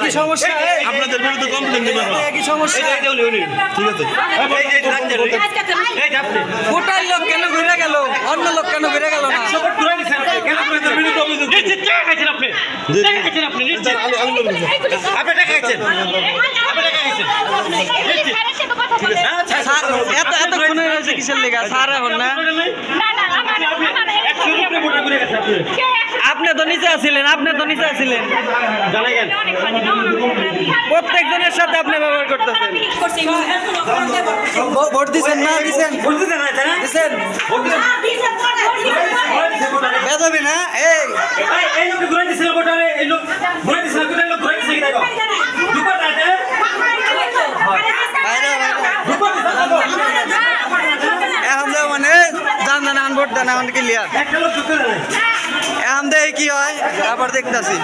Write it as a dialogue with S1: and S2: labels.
S1: কি সমস্যা?
S2: আপনাদের বিরুদ্ধে কমপ্লেন দিবেন
S1: কি সমস্যা?
S2: ঠিক আছে
S1: কোটার লোক কেন ঘুরে গেল, অন্য লোক কেন ঘুরে গেল না? কিসের লেগা স্যার? এখন না আপনি তো নিচে আছিলেন, প্রত্যেকজনের সাথে আপনি ব্যবহার করতেছেন। ভোট দিচ্ছেন না? দিচ্ছেন বেদবি না? এই লোক ঘুরে দিছিল ভোটারে, এই লোক ঘুরে দিছিল, কোটার লোক ঘুরে দিছে কি দেখো দুপা দাদা এখন যে মানে জান ভোট দেন এখন ক্লিয়ার। এখন দেখি কি হয়, আবার দেখতেছি।